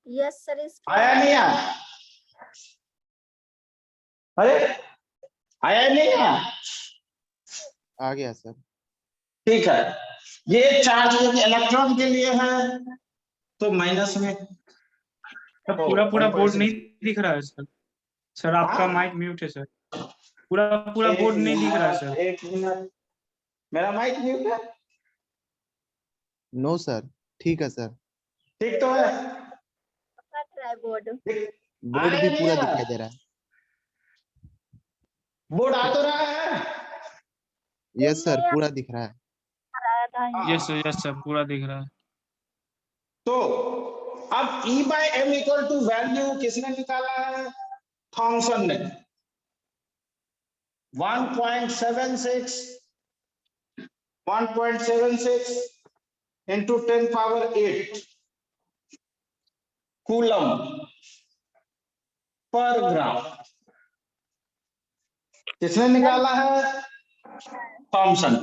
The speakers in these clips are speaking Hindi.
Yes, sir. Is आया नहीं आया? अरे आया नहीं आया? आ गया सर। ठीक है, ये चार्ज इलेक्ट्रॉन के लिए है तो माइनस में। पूरा बोर्ड नहीं दिख रहा है सर। सर आपका माइक म्यूट है सर। पूरा बोर्ड नहीं दिख रहा है सर। एक मिनट, मेरा माइक म्यूट है? नो सर, ठीक है सर। ठीक तो है? बोर्ड बोर्ड भी पूरा दिखाई दे रहा है। बोर्ड आ तो रहा है? यस सर, पूरा दिख रहा है। यस सर पूरा दिख रहा है। तो अब E by M equal to value किसने निकाला है? थॉमसन ने। 1.76 into 10 power 8 कूलम पर ग्राम। किसने निकाला है? थॉमसन।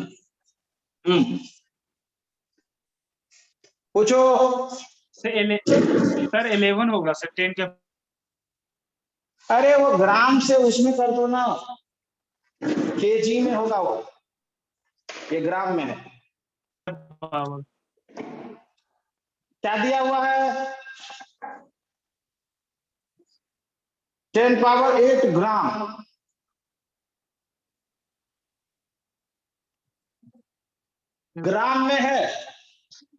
पूछो। सर 11 होगा सर 10 के। अरे वो ग्राम से उसमें कर दो ना, केजी में होगा वो, ये ग्राम में है। पावर क्या दिया हुआ है? 10 पावर 8 ग्राम। ग्राम में है,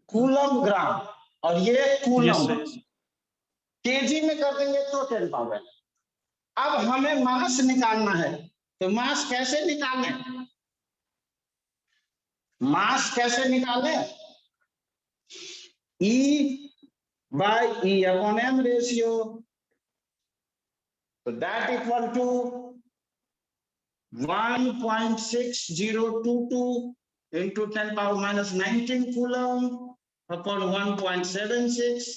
कूलम ग्राम, और ये कूलम। केजी में कर देंगे तो 10 पावर। अब हमें मास निकालना है, तो मास कैसे निकालें? मास कैसे निकालें? E by E upon M ratio, so that equal to 1.6022 into 10 power minus 19 coulomb upon 1.76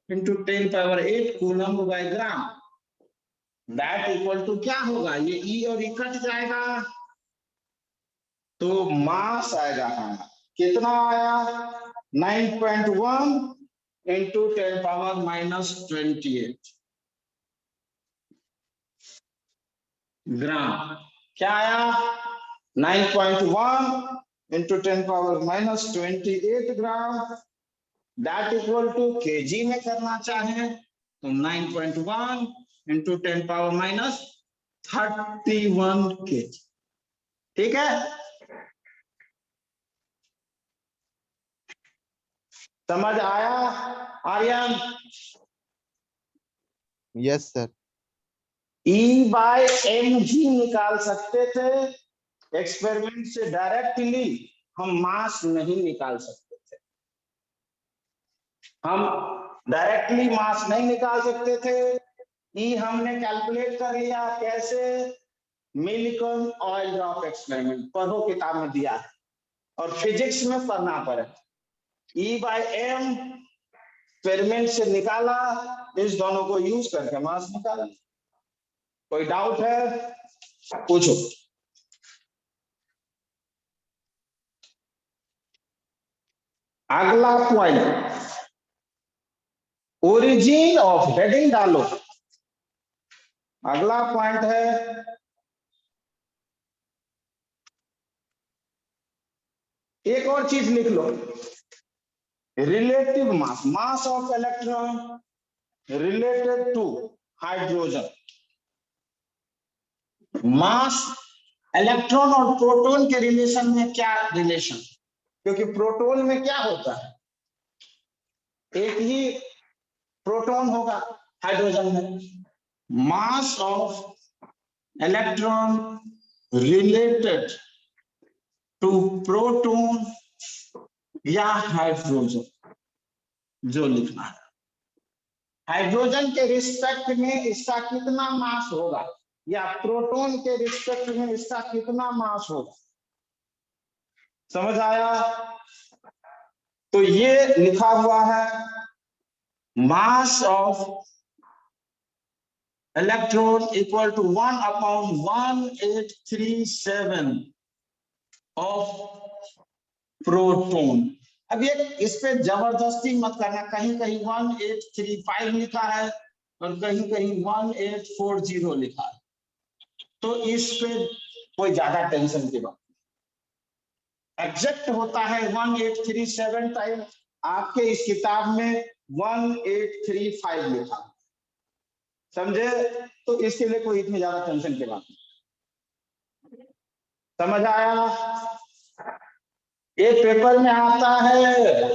into 10 power 8 coulomb by gram. That equal to क्या होगा? ये E और E कट जाएगा तो मास आएगा। कितना आया? 9.1 into 10 power minus 28 ग्राम। क्या आया? 9.1 into 10 power minus 28 gram. That equal to kg में करना चाहे तो 9.1 into 10 power minus 31 kg। ठीक है, समझ आया Aryan? Yes sir. E by M G निकाल सकते थे, एक्सपेरिमेंट से डायरेक्टली हम मास नहीं निकाल सकते थे। हम डायरेक्टली मास नहीं निकाल सकते थे। E हमने कैलकुलेट कर लिया। कैसे? मिलिकॉन ऑयल ड्रॉप एक्सपेरिमेंट पढ़ो, किताब में दिया है, और फिजिक्स में पढ़ना पड़े। E बाय एम एक्सपेरिमेंट से निकाला, इस दोनों को यूज करके मास निकाला। कोई डाउट है? पूछो। अगला पॉइंट, ओरिजिन ऑफ, हेडिंग डालो। अगला पॉइंट है एक और चीज लिख लो, relative mass, mass of electron related to hydrogen. Mass electron और प्रोटॉन के रिलेशन में क्या रिलेशन? क्योंकि प्रोटॉन में क्या होता है? एक ही प्रोटॉन होगा हाइड्रोजन में। Mass of electron related to proton या हाइड्रोजन, जो लिखना है। हाइड्रोजन के रिस्पेक्ट में इसका कितना मास होगा, या प्रोटॉन के रिस्पेक्ट में इसका कितना मास होगा? समझ आया? तो ये लिखा हुआ है, mass of electron equal to 1/1837 of proton. अब ये इस पे जबरदस्ती मत करना, कहीं कहीं 1835 लिखा है और कहीं कहीं 1840 लिखा है, तो इस पे कोई ज्यादा टेंशन की बात। एग्जैक्ट होता है 1837 टाइम, आपके इस किताब में 1835 लिखा, समझे? तो इसके लिए कोई इतनी ज्यादा टेंशन की बात नहीं। समझ आया? एक पेपर में आता है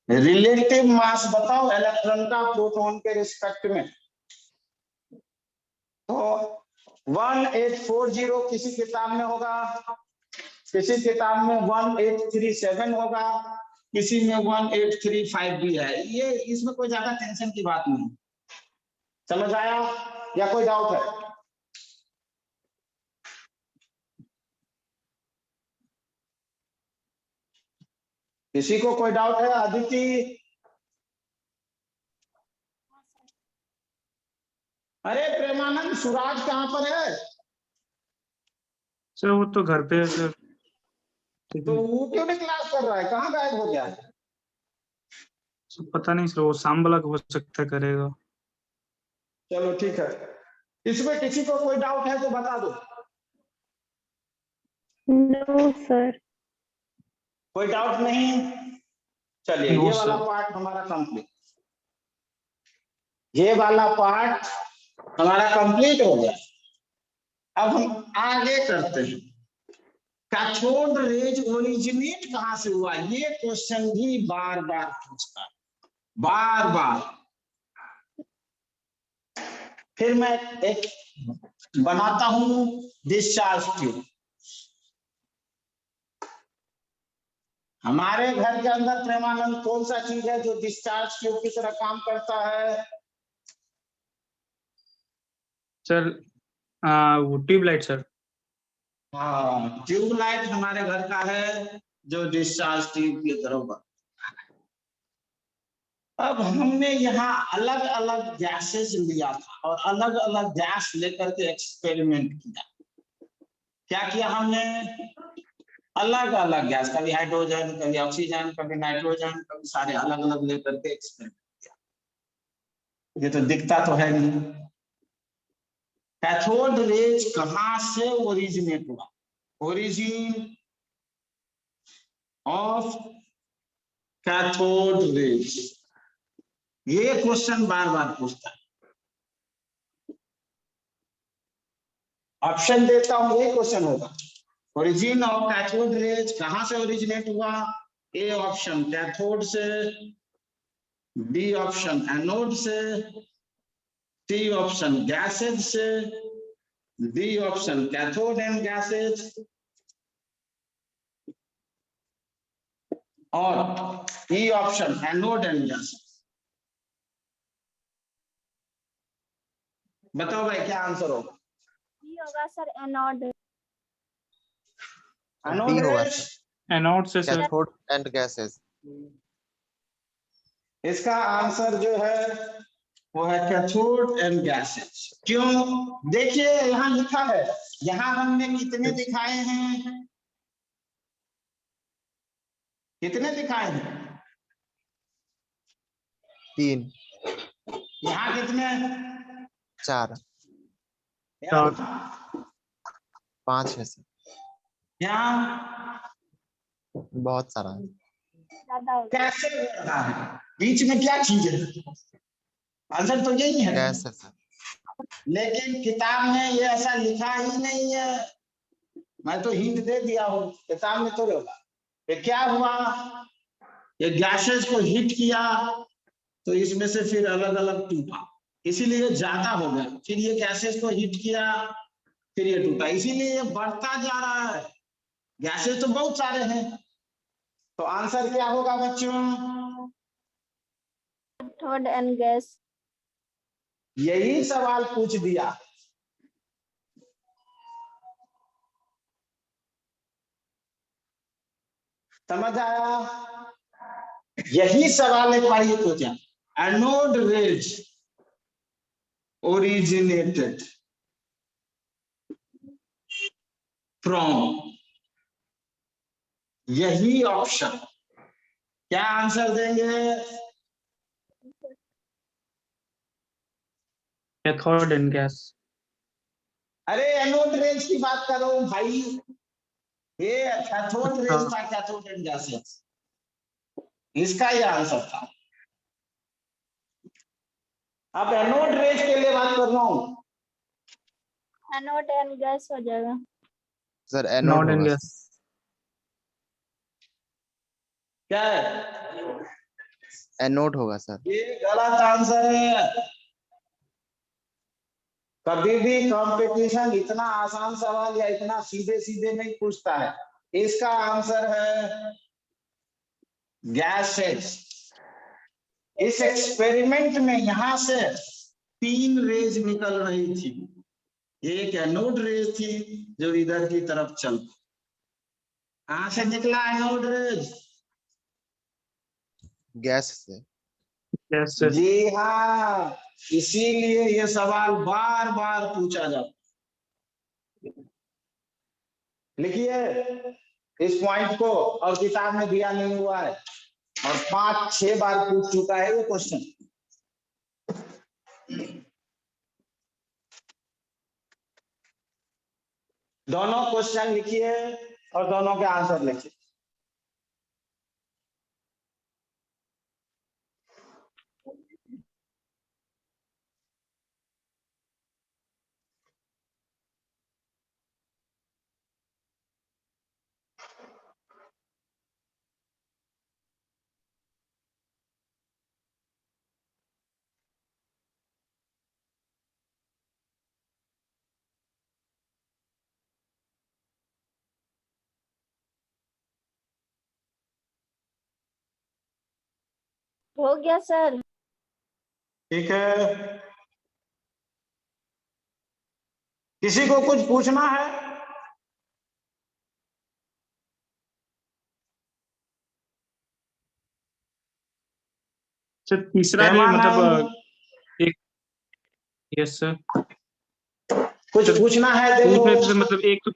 रिलेटिव मास बताओ इलेक्ट्रॉन का प्रोटॉन के रिस्पेक्ट में, तो 1840 किसी किताब में होगा, किसी किताब में 1837 होगा, किसी में 1835 भी है। ये इसमें कोई ज्यादा टेंशन की बात नहीं। समझ आया या कोई डाउट है? किसी को कोई डाउट है? अदिति, अरे प्रेमानंद, सुराज कहाँ पर है? सर वो तो घर पे है सर। तो वो क्यों नहीं क्लास कर रहा है, कहाँ गायब हो गया है? सर पता नहीं सर, वो शाम वाला हो सकता है करेगा। चलो ठीक है, इसमें किसी को कोई डाउट है तो बता दो। No sir. कोई डाउट नहीं? चलिए No, ये वाला sir. पार्ट हमारा कंप्लीट, ये वाला पार्ट हमारा कंप्लीट हो गया। अब हम आगे करते हैं, कैथोड रेज ओरिजिनेट कहां से हुआ, ये क्वेश्चन भी बार बार पूछता है, बार बार। फिर मैं एक बनाता हूं डिस्चार्ज ट्यूब। हमारे घर के अंदर प्रेमानंद कौन सा चीज है जो डिस्चार्ज ट्यूब की तरह काम करता है? सर वो ट्यूबलाइट सर। हाँ, ट्यूबलाइट हमारे घर का है जो डिस्चार्ज ट्यूब की तरह बनता है। अब हमने यहाँ अलग अलग गैसेस लिया था और अलग अलग गैस लेकर के एक्सपेरिमेंट किया। क्या किया हमने? अलग अलग गैस, कभी हाइड्रोजन, कभी ऑक्सीजन, कभी नाइट्रोजन, कभी सारे अलग अलग लेकर के एक्सपेरिमेंट किया। ये तो दिखता तो है नहीं। कैथोड रेज कहां से ओरिजिनेट हुआ, ओरिजिन ऑफ कैथोड रेज, ये क्वेश्चन बार बार पूछता है। ऑप्शन देता हूं, ये क्वेश्चन होगा, ओरिजिन ऑफ कैथोड रेज कहां से ओरिजिनेट हुआ? ए ऑप्शन कैथोड से, बी ऑप्शन एनोड से, सी ऑप्शन गैसेज से, D option cathode and gases, और E option anode and gases. बताओ भाई क्या आंसर होगा? डी होगा सर, एनोड। एनोड डी होगा रेज, सर, एनोड से सर। Cathode and gases. इसका आंसर जो है वो है कैथोड एंड गैसेज। क्यों? देखिए यहाँ लिखा है, यहाँ हमने कितने दिखाए हैं, कितने दिखाए हैं? 3 यहाँ कितने? 4 यहाँ 5 है सर, यहाँ बहुत सारा है। ज्यादा होगा। कैसे हो रहा है, बीच में क्या चीज है? आंसर तो यही है, गैस है सर। लेकिन किताब में ये ऐसा लिखा ही नहीं है। मैं तो हिंट दे दिया हूँ, किताब में तो होगा। ये क्या हुआ, ये गैसेस को हिट किया तो इसमें से फिर अलग अलग टूटा, इसीलिए ज्यादा हो गया। फिर ये गैसेस को हिट किया, फिर ये टूटा, इसीलिए ये बढ़ता जा रहा है। गैसेस तो बहुत सारे हैं, तो आंसर क्या होगा बच्चों? Cathode and gas. यही सवाल पूछ दिया। समझ आया? यही सवाल एक बार ये पूछा, एनोड रेज originated from, यही ऑप्शन क्या आंसर देंगे? Cathode and gas. अरे एनोड रेंज की बात कर रहा हूं भाई, ये कैथोड रेंज था, कैथोड एंड गैसेस, इसका ही आंसर था। अब एनोड रेंज के लिए बात कर रहा हूं। एनोड एंड गैस हो जाएगा। सर एनोड नॉट एंड होगा गैस। सर। क्या है? एनोड होगा सर। ये गलत आंसर है। कभी भी कंपटीशन इतना आसान सवाल या इतना सीधे सीधे नहीं पूछता है। इसका आंसर है गैसेस। इस एक्सपेरिमेंट में यहां से 3 रेज निकल रही थी, एक एनोड रेज थी जो इधर की तरफ चल, कहां से निकला एनोड रेज? गैस से। गैस से। जी हाँ, इसीलिए ये सवाल बार बार पूछा जाता। लिखिए इस पॉइंट को, और किताब में दिया नहीं हुआ है, और 5-6 बार पूछ चुका है ये क्वेश्चन। दोनों क्वेश्चन लिखिए और दोनों के आंसर लिखिए। हो गया सर। ठीक है, किसी को कुछ पूछना है? सर तीसरा रे हेमानंद, एक। Yes sir. कुछ पूछना है देखो। उसमें से एक तो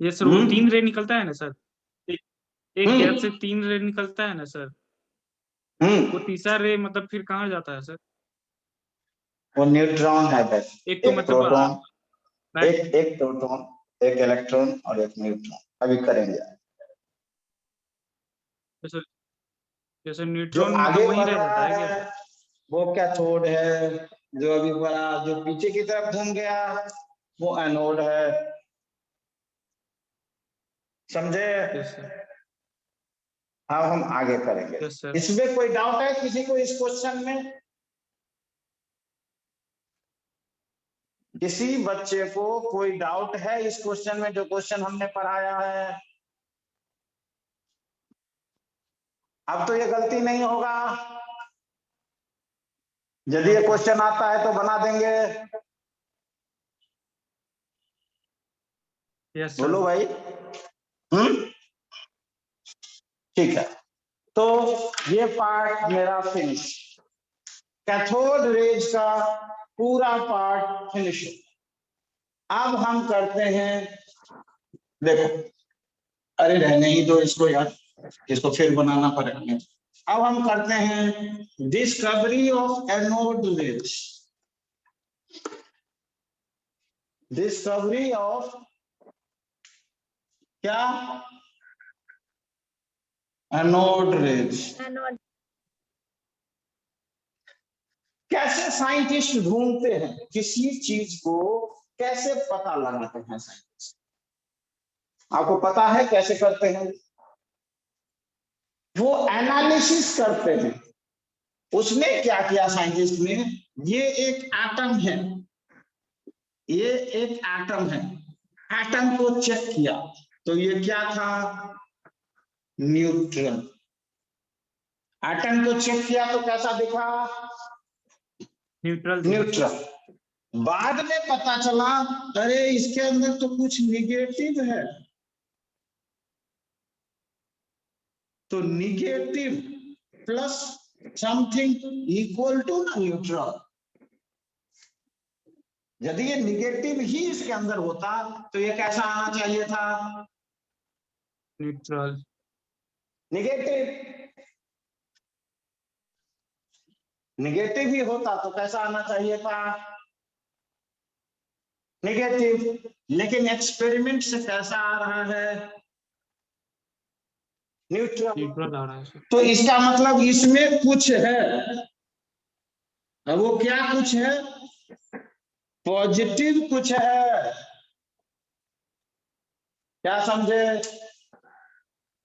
यस सर, वो 3 रे निकलता है ना सर। एक, एक गैस से 3 रे निकलता है ना सर। वो तीसरा रे फिर कहाँ जाता है सर? वो न्यूट्रॉन है बस। एक तो एक प्रोटॉन, बैक। एक प्रोटॉन, एक इलेक्ट्रॉन और एक न्यूट्रॉन। अभी करेंगे। जैसे जैसे जो न्यूट्रॉन आगे वहीं बढ़ रह जाता रहा है क्या है सर? वो कैथोड है, जो अभी बढ़ा, जो पीछे की तरफ घूम गया वो एनोड है। समझे? Yes sir. अब हम आगे करेंगे। Yes sir. इसमें कोई डाउट है किसी को इस क्वेश्चन में? किसी बच्चे को कोई डाउट है इस क्वेश्चन में, जो क्वेश्चन हमने पढ़ाया है? अब तो ये गलती नहीं होगा। यदि ये क्वेश्चन आता है तो बना देंगे। Yes sir. बोलो भाई। ठीक है, तो ये पार्ट मेरा फिनिश, कैथोड रेज का पूरा पार्ट फिनिश। अब हम करते हैं, देखो, अरे रहने ही दो इसको यार, इसको फिर बनाना पड़ेगा। अब हम करते हैं discovery of anode rays. Discovery of क्या? Anode rays. एनोड। कैसे साइंटिस्ट ढूंढते हैं किसी चीज को, कैसे पता लगाते हैं साइंटिस्ट? आपको पता है कैसे करते हैं? वो एनालिसिस करते हैं। उसने क्या किया साइंटिस्ट ने? ये एक एटम है, ये एक एटम है, एटम को चेक किया तो ये क्या था? न्यूट्रॉन। एटम को चेक किया तो कैसा दिखा? न्यूट्रल। न्यूट्रॉन। बाद में पता चला अरे इसके अंदर तो कुछ निगेटिव है, तो negative plus something equal to neutral. यदि ये निगेटिव ही इसके अंदर होता तो ये कैसा आना चाहिए था? न्यूट्रल। निगेटिव, निगेटिव ही होता तो कैसा आना चाहिए था, निगेटिव। लेकिन एक्सपेरिमेंट से कैसा आ रहा है, न्यूट्रल। न्यूट्रल आ रहा है सर। तो इसका मतलब इसमें कुछ है, अब वो क्या कुछ है, पॉजिटिव कुछ है। क्या समझे,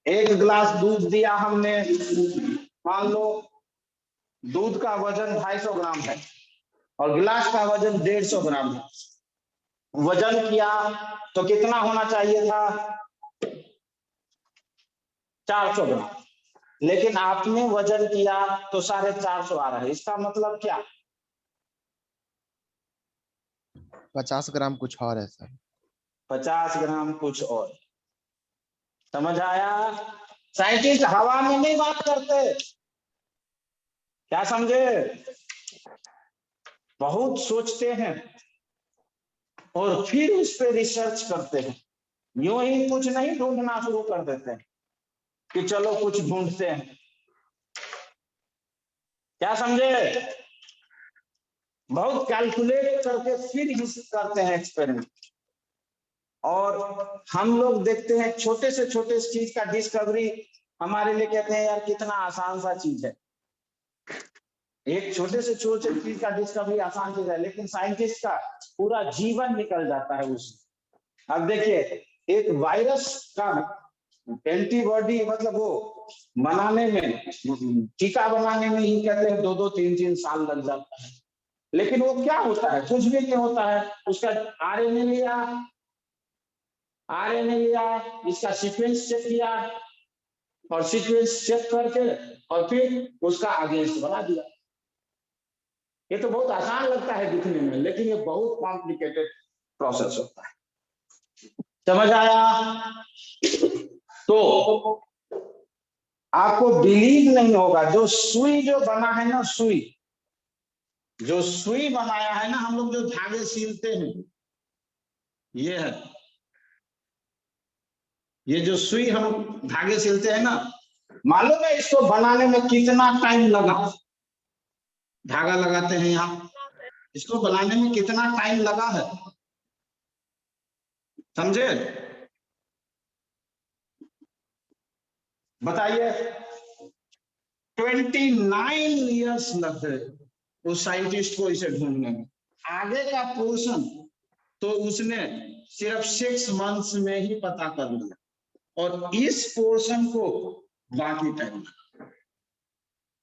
एक गिलास दूध दिया हमने, मान लो दूध का वजन 250 ग्राम है और गिलास का वजन 150 ग्राम है। वजन किया तो कितना होना चाहिए था, 400 ग्राम, लेकिन आपने वजन किया तो 450 आ रहा है। इसका मतलब क्या, 50 ग्राम कुछ और है सर। 50 ग्राम कुछ और। समझ आया, साइंटिस्ट हवा में नहीं बात करते, क्या समझे, बहुत सोचते हैं और फिर उस पर रिसर्च करते हैं। यूं ही कुछ नहीं ढूंढना शुरू कर देते हैं कि चलो कुछ ढूंढते हैं, क्या समझे, बहुत कैलकुलेट करके फिर ही करते हैं एक्सपेरिमेंट। और हम लोग देखते हैं छोटे से छोटे चीज का डिस्कवरी हमारे लिए कहते हैं यार कितना आसान सा चीज है, एक छोटे से छोटे चीज का डिस्कवरी आसान चीज है, लेकिन साइंटिस्ट का पूरा जीवन निकल जाता है उसमें। अब देखिए एक वायरस का एंटीबॉडी मतलब वो बनाने में, टीका बनाने में ही कहते हैं 2-2, 3-3 साल लग जाता है, लेकिन वो क्या होता है, कुछ भी नहीं होता है। उसका आरएनए लिया, इसका सीक्वेंस चेक किया और सीक्वेंस चेक करके और फिर उसका अगेंस्ट बना दिया। ये तो बहुत आसान लगता है दिखने में, लेकिन ये बहुत कॉम्प्लिकेटेड प्रोसेस होता है। समझ आया, तो आपको बिलीव नहीं होगा, जो सुई जो बना है ना, सुई जो सुई बनाया है ना, हम लोग जो धागे सीलते हैं, ये है, ये जो सुई हम धागे सिलते हैं ना, मालूम है इसको बनाने में कितना टाइम लगा, धागा लगाते हैं यहाँ, इसको बनाने में कितना टाइम लगा है, समझे, बताइए। 29 इयर्स लग गए उस साइंटिस्ट को इसे ढूंढने में। आगे का पोर्शन तो उसने सिर्फ 6 मंथ्स में ही पता कर लिया, और इस पोर्शन को बाकी टाइम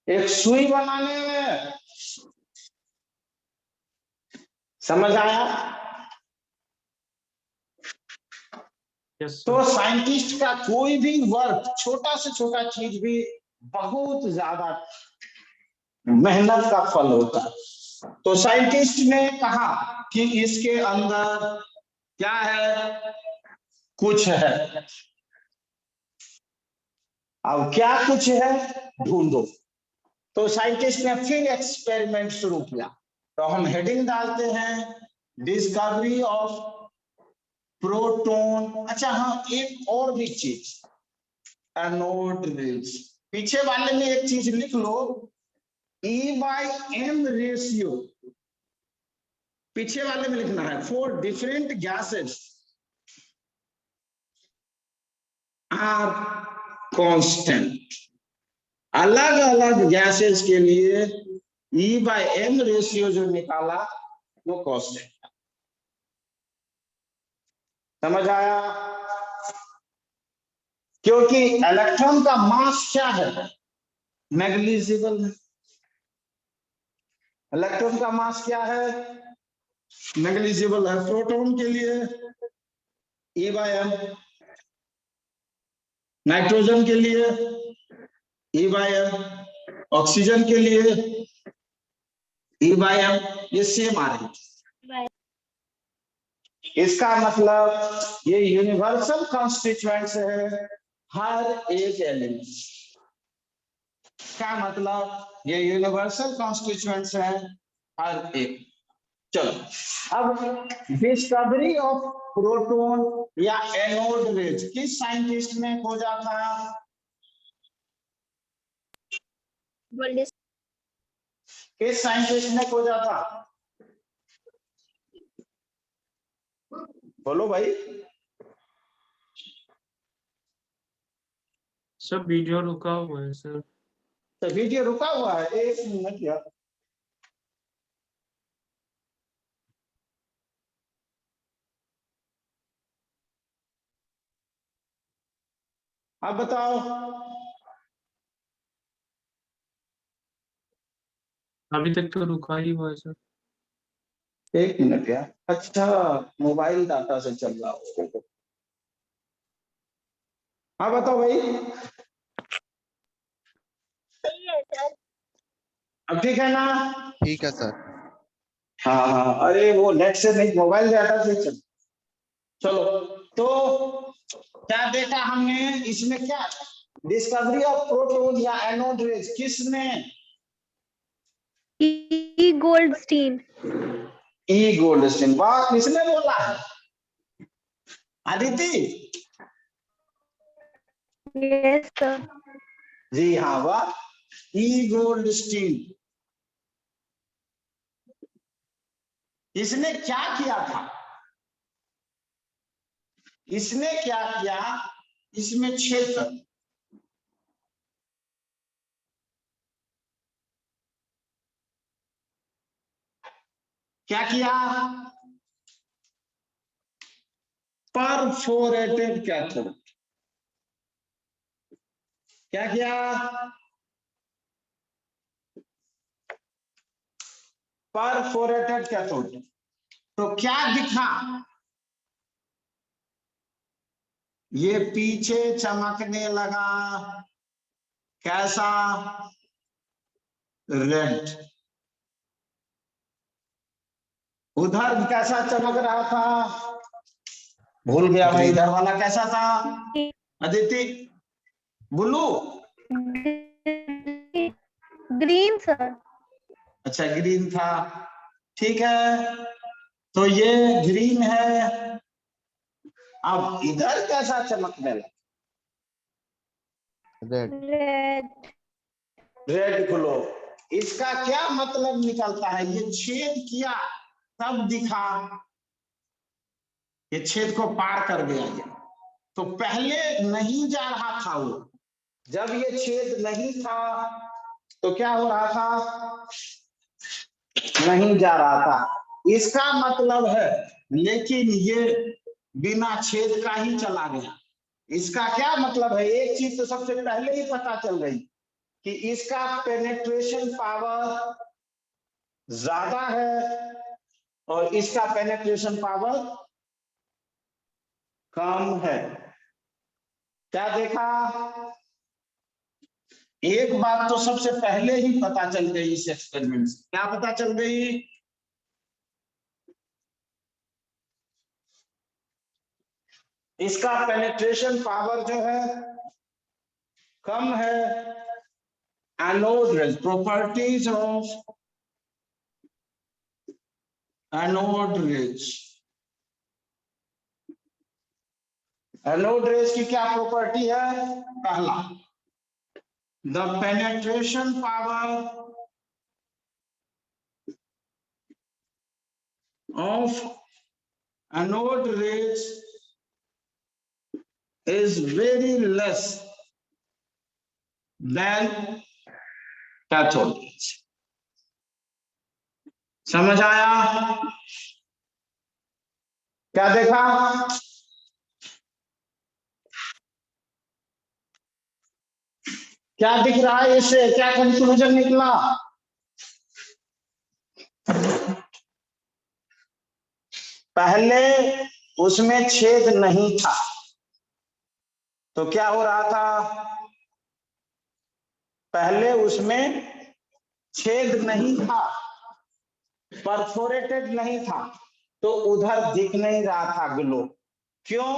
एक सुई बनाने में। समझ आया, यस तो सर। साइंटिस्ट का कोई भी वर्क, छोटा से छोटा चीज भी बहुत ज्यादा मेहनत का फल होता है। तो साइंटिस्ट ने कहा कि इसके अंदर क्या है, कुछ है। अब क्या कुछ है ढूंढो। तो साइंटिस्ट ने फिर एक्सपेरिमेंट शुरू किया। तो हम हेडिंग डालते हैं डिस्कवरी ऑफ प्रोटॉन। अच्छा हाँ, एक और भी चीज, एनोड रेज। पीछे वाले में एक चीज लिख लो, E/M रेशियो, पीछे वाले में लिखना है, for different gases R constant. अलग अलग गैसेस के लिए E/M रेशियो जो निकाला वो कांस्टेंट। समझ आया, क्योंकि इलेक्ट्रॉन का मास क्या है, नेग्लिजिबल है। इलेक्ट्रॉन का मास क्या है, नेग्लिजिबल है। प्रोटॉन के लिए E/M, नाइट्रोजन के लिए E/M, ऑक्सीजन के लिए E/M, ये सेम आ रही है। इसका मतलब ये यूनिवर्सल कॉन्स्टिट्यूएंट्स है हर एक एलिमेंट का, मतलब ये यूनिवर्सल कॉन्स्टिट्यूएंट्स है हर एक। चलो अब डिस्कवरी ऑफ प्रोटॉन या एनोड रेज किस साइंटिस्ट ने खोजा था, गोल्ड किस साइंटिस्ट ने खोजा था? बोलो भाई। सब वीडियो रुका हुआ है सर। तो वीडियो रुका हुआ है, 1 मिनट यार। आप बताओ। अभी तक तो रुका ही हुआ है सर। 1 मिनट यार। अच्छा, मोबाइल डाटा से चल रहा हो। हाँ बताओ भाई। सही है सर। अब ठीक है ना? ठीक है सर। हाँ हाँ, अरे वो नेट से नहीं, मोबाइल डाटा से चल। चलो, तो क्या देखा हमने इसमें? क्या डिस्कवरी ऑफ प्रोटॉन या एनोड रेज किसने? ई गोल्डस्टीन। ई गोल्डस्टीन। वाह, किसने बोला है? अदिति। Yes sir. जी हाँ, वाह, ई गोल्डस्टीन। इसने क्या किया था? इसने क्या किया? इसमें छेद कर, क्या किया? Perforated cathode. क्या किया? Perforated cathode. तो क्या दिखा? ये पीछे चमकने लगा। कैसा? रेड। उधर कैसा चमक रहा था? भूल गया मैं, ग्रीन। इधर वाला कैसा था? अदिति। ब्लू। Green sir. अच्छा, ग्रीन था। ठीक है, तो ये ग्रीन है। अब इधर कैसा चमकने लगा? रेड। रेड। Red glow. इसका क्या मतलब निकलता है? ये छेद किया तब दिखा, ये छेद को पार कर गया। ये तो पहले नहीं जा रहा था वो। जब ये छेद नहीं था तो क्या हो रहा था? नहीं जा रहा था, इसका मतलब है। लेकिन ये बिना छेद का ही चला गया। इसका क्या मतलब है? एक चीज तो सबसे पहले ही पता चल गई कि इसका पेनेट्रेशन पावर ज्यादा है और इसका पेनेट्रेशन पावर कम है। क्या देखा? एक बात तो सबसे पहले ही पता चल गई इस एक्सपेरिमेंट से। क्या पता चल गई? इसका पेनेट्रेशन पावर जो है कम है। Anode rays, properties of anode rays. Anode rays की क्या प्रॉपर्टी है? पहला, the penetration power of anode rays is very less than cathode rays. समझ आया? क्या देखा? क्या दिख रहा है इससे? क्या कंक्लूजन निकला? पहले उसमें छेद नहीं था तो क्या हो रहा था? पहले उसमें छेद नहीं था, परफोरेटेड नहीं था, तो उधर दिख नहीं रहा था ग्लो। क्यों?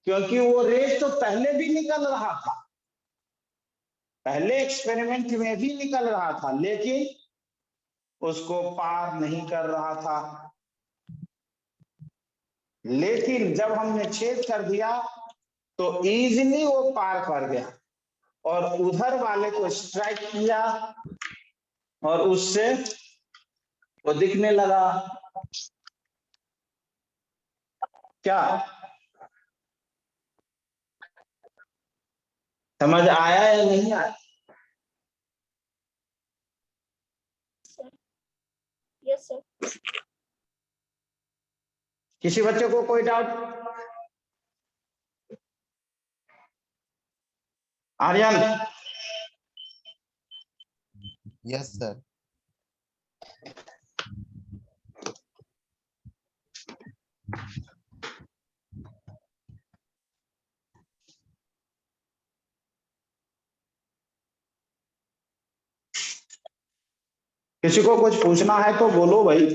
क्योंकि वो रेज तो पहले भी निकल रहा था, पहले एक्सपेरिमेंट में भी निकल रहा था, लेकिन उसको पार नहीं कर रहा था। लेकिन जब हमने छेद कर दिया तो इजीली वो पार कर गया। और उधर वाले को स्ट्राइक किया और उससे वो दिखने लगा। क्या समझ आया या नहीं आया? Yes sir. किसी बच्चे को कोई डाउट? आर्यन? Yes sir. किसी को कुछ पूछना है तो बोलो भाई।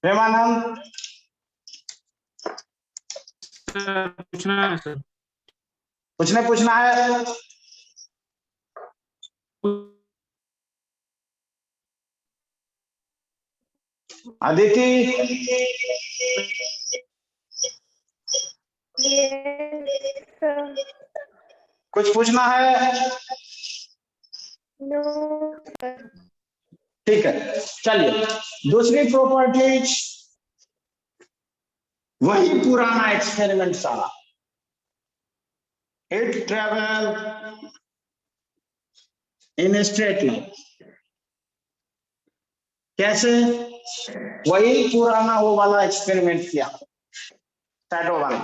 प्रेमानंद? पूछना है सर। पूछना है। अदिति? कुछ पूछना है? ठीक है, चलिए दूसरी प्रॉपर्टीज, वही पुराना एक्सपेरिमेंट सारा। It travel in straight line. कैसे? वही पुराना वो वाला एक्सपेरिमेंट किया, शैडो वाला।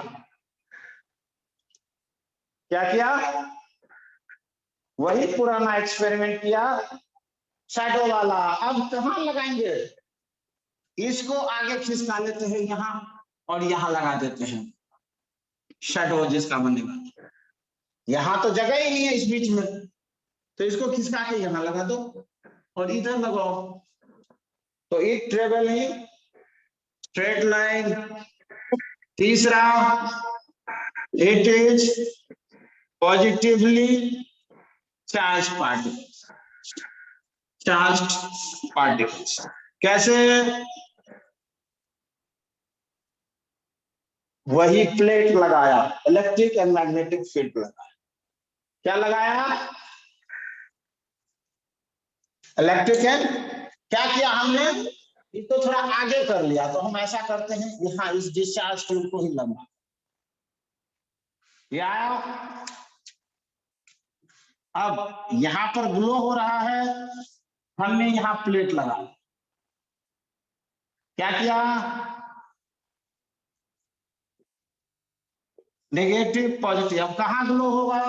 क्या किया? वही पुराना एक्सपेरिमेंट किया, शैडो वाला। अब कहां लगाएंगे? इसको आगे खिसका लेते हैं यहां और यहां लगा देते हैं शैडो जिसका बनेगा। यहां तो जगह ही नहीं है इस बीच में, तो इसको खिसका के यहां लगा दो और इधर लगाओ। तो इट ट्रेवलिंग स्ट्रेट लाइन। तीसरा, it is positively charge particles. Charge particles कैसे? वही प्लेट लगाया, इलेक्ट्रिक एंड मैग्नेटिक फील्ड लगाया। क्या लगाया? Electric and. क्या किया हमने? इसको थोड़ा आगे कर लिया, तो हम ऐसा करते हैं यहाँ इस डिस्चार्ज ट्यूब को ही लगा। ये आया। अब यहाँ पर ग्लो हो रहा है, हमने यहाँ प्लेट लगाया। क्या किया? Negative positive. अब कहाँ ग्लो होगा?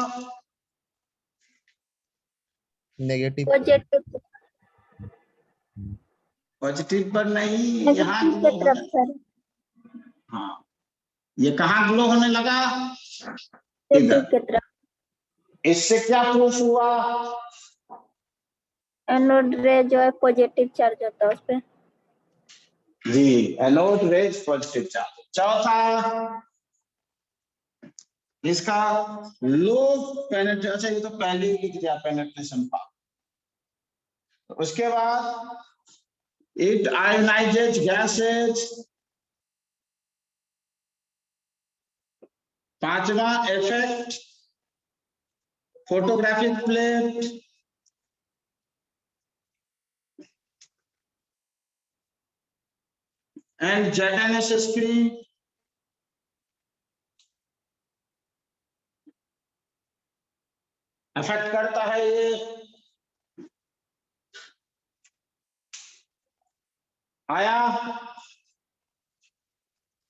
नेगेटिव। पॉजिटिव। पॉजिटिव पर नहीं, यहाँ नेगेटिव ग्लो की होने। तरफ सर। हाँ, ये कहाँ ग्लो होने लगा? नेगेटिव इधर। की तरफ। इससे क्या प्रूफ हुआ? एनोड रे जो है पॉजिटिव चार्ज होता है उस पे। जी, एनोड रेज पॉजिटिव चार्ज। चौथा, इसका लो पेनिट्रेशन। अच्छा, ये तो पहले ही लिख दिया पेनिट्रेशन पावर। उसके बाद इट आयोनाइजेज गैसेज। पांचवा, इफेक्ट फोटोग्राफिक प्लेट। एंड जेटेनस स्क्रीन। इफेक्ट करता है ये। आया।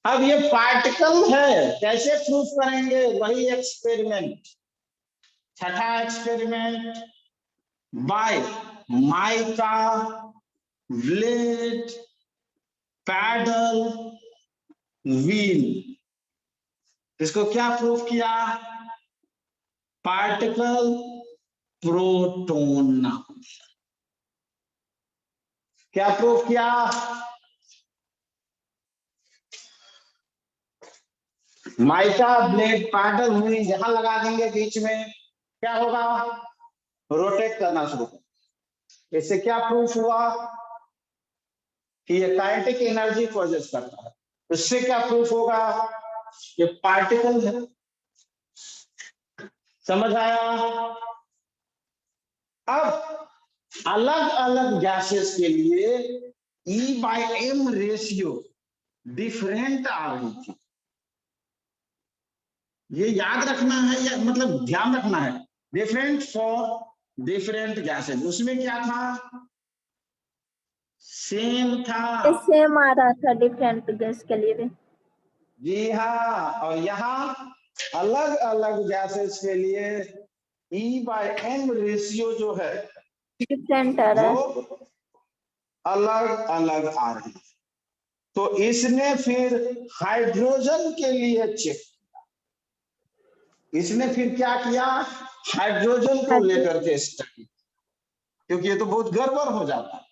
अब ये पार्टिकल है, कैसे प्रूफ करेंगे? वही एक्सपेरिमेंट। छठा experiment, by mica blade paddle wheel. इसको क्या प्रूफ किया? Particle proton. क्या प्रूफ किया? माइका ब्लेड पैडल व्हील यहां लगा देंगे बीच में, क्या होगा? रोटेट करना शुरू। इससे क्या प्रूफ हुआ? कि ये काइनेटिक एनर्जी पॉजेस करता है। इससे क्या प्रूफ होगा? ये पार्टिकल है। समझ आया? अब अलग अलग गैसेस के लिए E/m रेशियो डिफरेंट आ रही थी। ये याद रखना है या मतलब ध्यान रखना है, डिफरेंट फॉर डिफरेंट गैसेस। उसमें क्या था? सेम था। सेम आ रहा था डिफरेंट गैस के लिए भी। जी हाँ, और यहाँ अलग अलग गैसेस के लिए E/m रेशियो जो है डिफरेंट आ रहा है। वो अलग अलग आ रही है। तो इसने फिर हाइड्रोजन के लिए चेक किया। इसने फिर क्या किया? हाइड्रोजन को लेकर के स्टडी, क्योंकि ये तो बहुत गड़बड़ हो जाता है।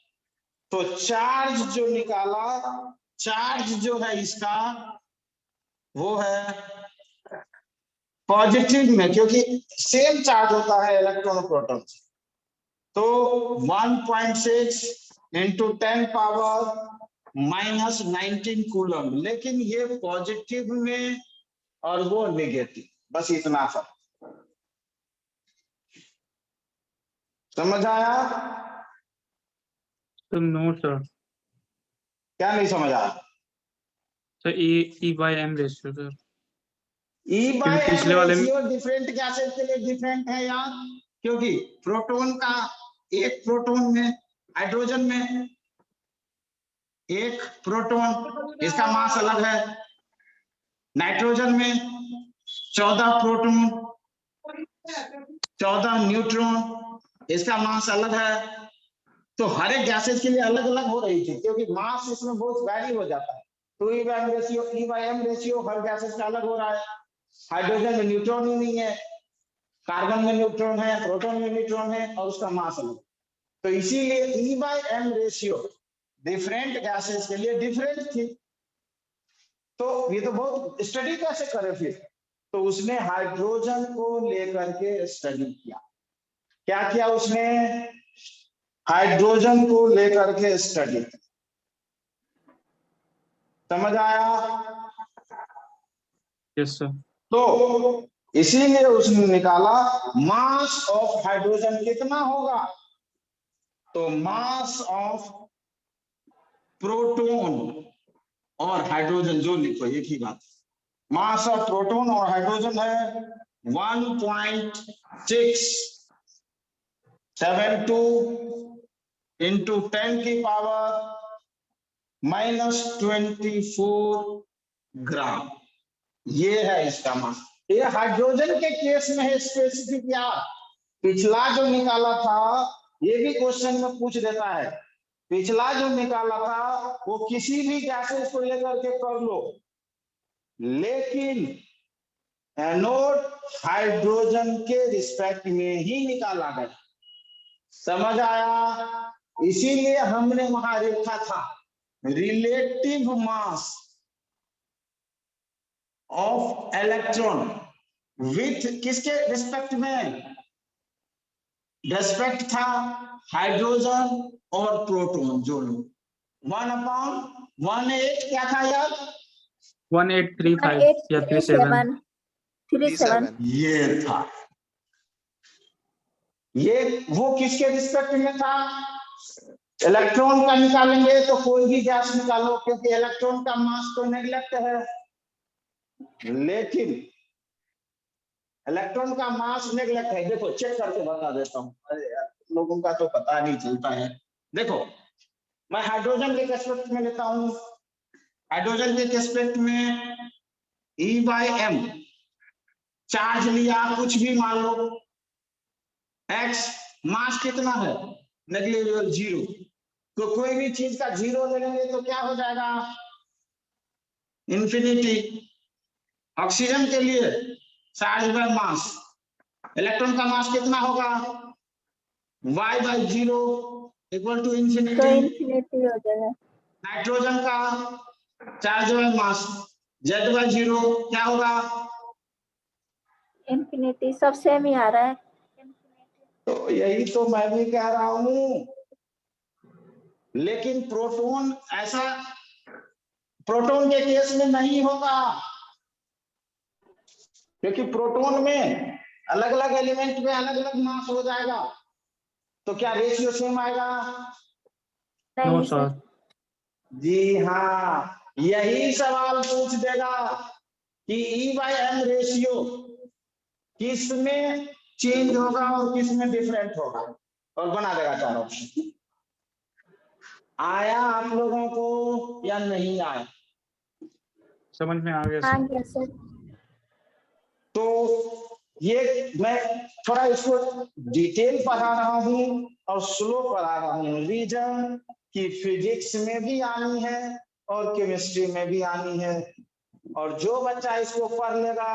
तो चार्ज जो निकाला, चार्ज जो है इसका वो है पॉजिटिव में, क्योंकि सेम चार्ज होता है इलेक्ट्रॉन और प्रोटॉन। तो 1.6 इंटू 10 पावर -19 कूलम, लेकिन ये पॉजिटिव में और वो नेगेटिव, बस इतना फर्क। समझ आया? तो नो सर। क्या नहीं समझ आया? Sir E/m ratio sir. E/m पिछले वाले में रेशियो डिफरेंट गैसेस के लिए डिफरेंट है यार, क्योंकि प्रोटॉन का एक प्रोटॉन में, हाइड्रोजन में एक प्रोटॉन, इसका मास अलग है। नाइट्रोजन में 14 प्रोटॉन 14 न्यूट्रॉन, इसका मास अलग है। तो हर एक गैसेस के लिए अलग अलग हो रही थी, क्योंकि मास इसमें बहुत वैरी हो जाता है। तो E/m रेशियो हर गैसेस का अलग हो रहा है। हाइड्रोजन में न्यूट्रॉन ही नहीं है, कार्बन में न्यूट्रॉन है, प्रोटॉन में न्यूट्रॉन है, और उसका मास अलग। तो इसीलिए E/m रेशियो डिफरेंट गैसेस के लिए डिफरेंट थी। तो ये तो बहुत स्टडी कैसे करे फिर? तो उसने हाइड्रोजन को लेकर के स्टडी किया। क्या किया उसने? हाइड्रोजन को लेकर के स्टडी। समझ आया? Yes sir. तो इसीलिए उसने निकाला मास ऑफ हाइड्रोजन कितना होगा। तो मास ऑफ प्रोटॉन और हाइड्रोजन जो लिखो एक ही बात, मास ऑफ प्रोटॉन और हाइड्रोजन है 1.672 इंटू 10 की पावर -24 ग्राम। ये है इसका मास। ये हाइड्रोजन के केस में है स्पेसिफिक यार। पिछला जो निकाला था, ये भी क्वेश्चन में पूछ देता है। पिछला जो निकाला था वो किसी भी गैसेस को लेकर के कर लो, लेकिन एनोड हाइड्रोजन के रिस्पेक्ट में ही निकाला गया। समझ आया? इसीलिए हमने वहां लिखा था relative mass of electron with किसके रिस्पेक्ट में? रिस्पेक्ट था हाइड्रोजन और प्रोटॉन जो लोग 1/18 क्या था यार? 1835 या 37। 37 ये था। ये वो किसके रिस्पेक्ट में था? इलेक्ट्रॉन का निकालेंगे तो कोई भी गैस निकालो, क्योंकि इलेक्ट्रॉन का मास तो नेग्लेक्ट है, लेकिन इलेक्ट्रॉन का मास नेग्लेक्ट है। देखो चेक करके बता देता हूँ, अरे यार लोगों का तो पता नहीं चलता है। देखो मैं हाइड्रोजन के रिस्पेक्ट में लेता हूँ, हाइड्रोजन के रिस्पेक्ट में E/m चार्ज लिया, कुछ भी मान लो x, मास कितना है? नेग्लिजिबल 0। तो कोई भी चीज का 0 ले लेंगे तो क्या हो जाएगा? इंफिनिटी। ऑक्सीजन के लिए चार्ज बाय मास, इलेक्ट्रॉन का मास कितना होगा? y/0 इक्वल टू तो इंफिनिटी। इंफिनिटी हो जाएगा। नाइट्रोजन का चार्ज बाय मास z/0 क्या होगा? इंफिनिटी। सब सेम ही आ रहा है। तो यही तो मैं भी कह रहा हूँ। लेकिन प्रोटॉन ऐसा, प्रोटॉन के केस में नहीं होगा, क्योंकि प्रोटॉन में अलग अलग एलिमेंट में अलग अलग मास हो जाएगा। तो क्या रेशियो सेम आएगा? नो नहीं सर। सर। जी हाँ, यही सवाल पूछ देगा कि E/M रेशियो किस में चेंज होगा और किस में डिफरेंट होगा, और बना देगा 4 ऑप्शन। आया आप लोगों को या नहीं आया? समझ में आ गया आ सर। गया सर। तो ये मैं थोड़ा इसको डिटेल पढ़ा रहा हूँ और स्लो पढ़ा रहा हूँ, रीजन कि फिजिक्स में भी आनी है और केमिस्ट्री में भी आनी है। और जो बच्चा इसको पढ़ लेगा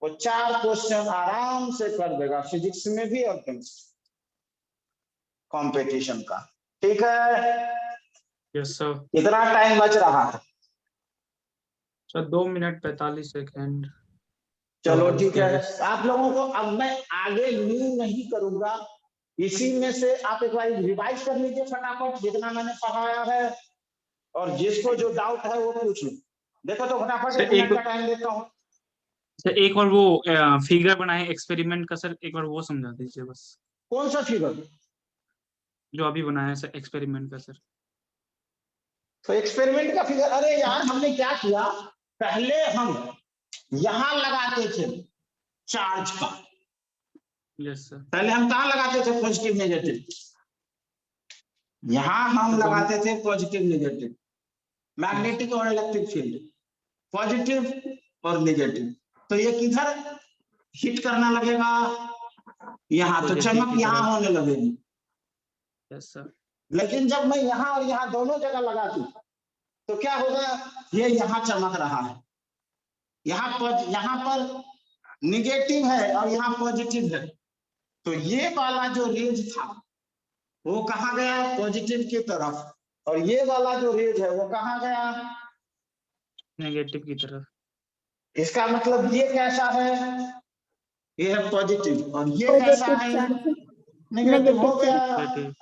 वो 4 क्वेश्चन आराम से कर देगा, फिजिक्स में भी और केमिस्ट्री कंपटीशन का। ठीक है, यस सर। कितना टाइम बच रहा है? Sir 2 minute 45 second. चलो तो ठीक है, yes। आप लोगों को अब मैं आगे न्यू नहीं करूंगा, इसी में से आप एक बार रिवाइज कर लीजिए फटाफट जितना मैंने पढ़ाया है, और जिसको जो डाउट है वो पूछ लो। देखो तो फटाफट, सर, 1 मिनट का टाइम देता हूँ। सर एक बार वो फिगर बनाए एक्सपेरिमेंट का, सर एक बार वो समझा दीजिए बस। कौन सा फिगर? जो अभी बनाया है सर एक्सपेरिमेंट का सर। तो एक्सपेरिमेंट का फिगर, अरे यार हमने क्या किया, पहले हम यहां लगाते थे चार्ज का, यस सर। पहले हम कहां लगाते थे पॉजिटिव नेगेटिव, यहां हम लगाते थे पॉजिटिव नेगेटिव, मैग्नेटिक और इलेक्ट्रिक फील्ड, पॉजिटिव और नेगेटिव। तो ये किधर हिट करना लगेगा? यहाँ, तो पॉजिटिव चमक की यहाँ तरफ। होने लगेगी। Yes sir. लेकिन जब मैं यहाँ और यहाँ दोनों जगह लगा दूं तो क्या होगा, ये यहाँ चमक रहा है, यहाँ पर निगेटिव है और यहाँ पॉजिटिव है, तो ये वाला जो रेज था वो कहाँ गया? पॉजिटिव की तरफ, और ये वाला जो रेज है वो कहाँ गया? नेगेटिव की तरफ। इसका मतलब ये कैसा है? ये है पॉजिटिव, और ये कैसा पॉजिटिव है? चार्ज। नेगेटिव हो नेगेटिव गया। नेगेटिव।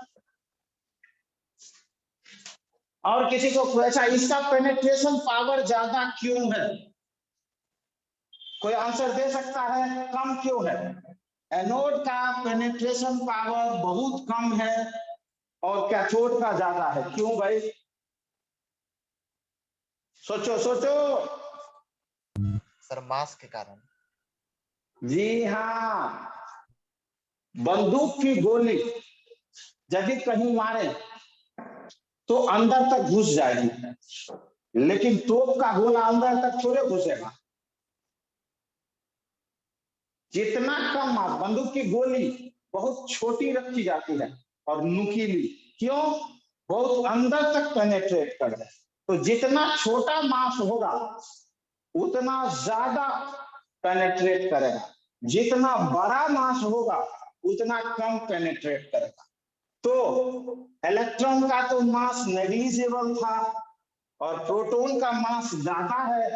और किसी को पूछा इसका पेनिट्रेशन पावर ज्यादा क्यों है? कोई आंसर दे सकता है कम क्यों है? एनोड का पेनिट्रेशन पावर बहुत कम है और कैथोड का ज्यादा है, क्यों भाई? सोचो सोचो। सर मास के कारण। जी हाँ, बंदूक की गोली यदि कहीं मारे तो अंदर तक घुस जाएगी, लेकिन तोप का गोला अंदर तक थोड़े घुसेगा। जितना कम मास, बंदूक की गोली बहुत छोटी रखी जाती है और नुकीली, क्यों? बहुत अंदर तक पेनेट्रेट कर है। तो जितना छोटा मास होगा उतना ज्यादा पेनेट्रेट करेगा, जितना बड़ा मास होगा उतना कम पेनेट्रेट करेगा। तो इलेक्ट्रॉन का तो मास नेग्लिजिबल था और प्रोटॉन का मास ज्यादा है,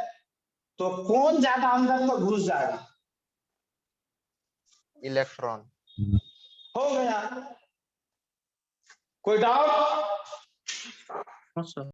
तो कौन ज्यादा अंदर तक घुस जाएगा? इलेक्ट्रॉन। हो गया। कोई डाउट? हाँ सर।